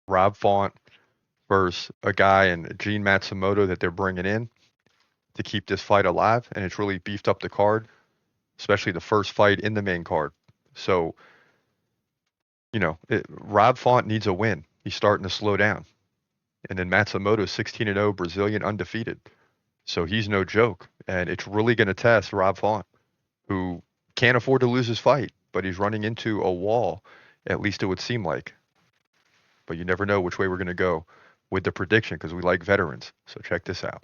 Rob Font versus a guy in Jean Matsumoto that they're bringing in to keep this fight alive, and it's really beefed up the card, especially the first fight in the main card. So, Rob Font needs a win. He's starting to slow down. And then Matsumoto's 16-0 Brazilian undefeated. So he's no joke. And it's really going to test Rob Font, who can't afford to lose his fight, but he's running into a wall, at least it would seem like. But you never know which way we're going to go with the prediction because we like veterans. So check this out.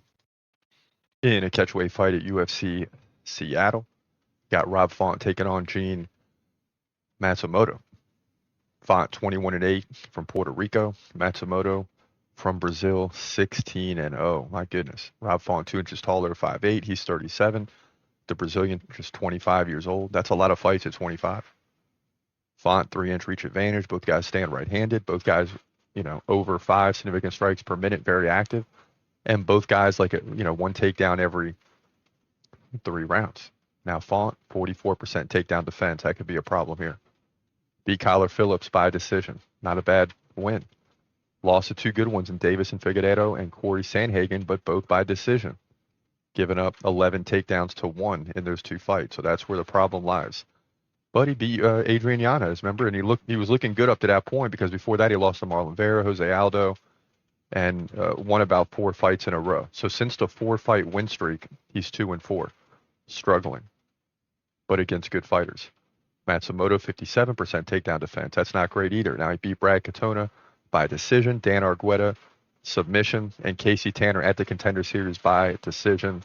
In a catchweight fight at UFC Seattle, got Rob Font taking on Jean Matsumoto. Font 21-8 from Puerto Rico. Matsumoto from Brazil 16-0. My goodness. Rob Font 2 inches taller, 5'8". He's 37. The Brazilian just 25 years old. That's a lot of fights at 25. Font 3-inch reach advantage. Both guys stand right-handed. Both guys, over 5 significant strikes per minute, very active. And both guys like one takedown every 3 rounds. Now Font 44% takedown defense. That could be a problem here. Beat Kyler Phillips by decision. Not a bad win. Lost to 2 good ones in Davis and Figueiredo and Corey Sandhagen, but both by decision. Giving up 11 takedowns to 1 in those 2 fights. So that's where the problem lies. But he beat Adrian Yanez, remember? And he was looking good up to that point because before that he lost to Marlon Vera, Jose Aldo, and won about 4 fights in a row. So since the 4-fight win streak, he's 2-4, struggling, but against good fighters. Matsumoto 57% takedown defense. That's not great either. Now he beat Brad Katona by decision, Dan Argueta submission, and Casey Tanner at the Contender Series by decision.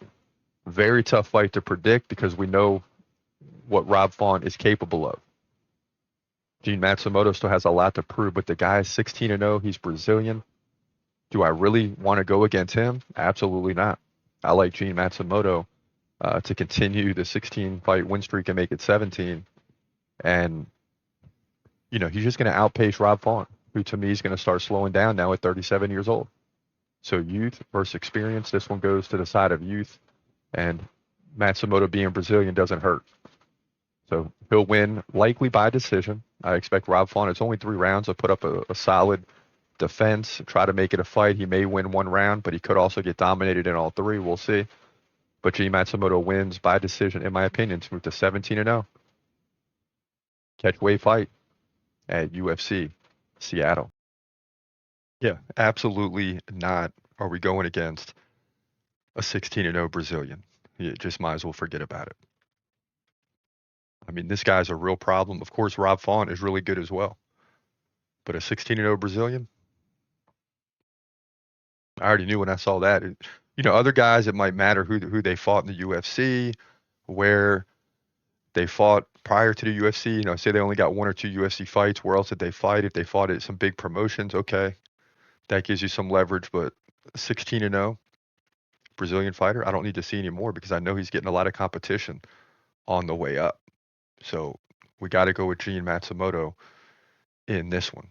Very tough fight to predict because we know what Rob Font is capable of. Jean Matsumoto still has a lot to prove, but the guy is 16-0. He's Brazilian. Do I really want to go against him? Absolutely not. I like Jean Matsumoto to continue the 16-fight win streak and make it 17. And, he's just going to outpace Rob Font, who to me is going to start slowing down now at 37 years old. So youth versus experience. This one goes to the side of youth. And Matsumoto being Brazilian doesn't hurt. So he'll win likely by decision. I expect Rob Font, it's only 3 rounds. He'll put up a solid defense, try to make it a fight. He may win 1 round, but he could also get dominated in all 3. We'll see. But Jean Matsumoto wins by decision, in my opinion, to move to 17-0. Catchweight fight at UFC Seattle. Yeah, absolutely not are we going against a 16-0 Brazilian. You just might as well forget about it. I mean, this guy's a real problem. Of course, Rob Font is really good as well. But a 16-0 Brazilian? I already knew when I saw that. Other guys, it might matter who they fought in the UFC, where they fought prior to the UFC. Say they only got 1 or 2 UFC fights. Where else did they fight? If they fought at some big promotions, okay. That gives you some leverage. But 16-0 Brazilian fighter, I don't need to see any more because I know he's getting a lot of competition on the way up. So we got to go with Jean Matsumoto in this one.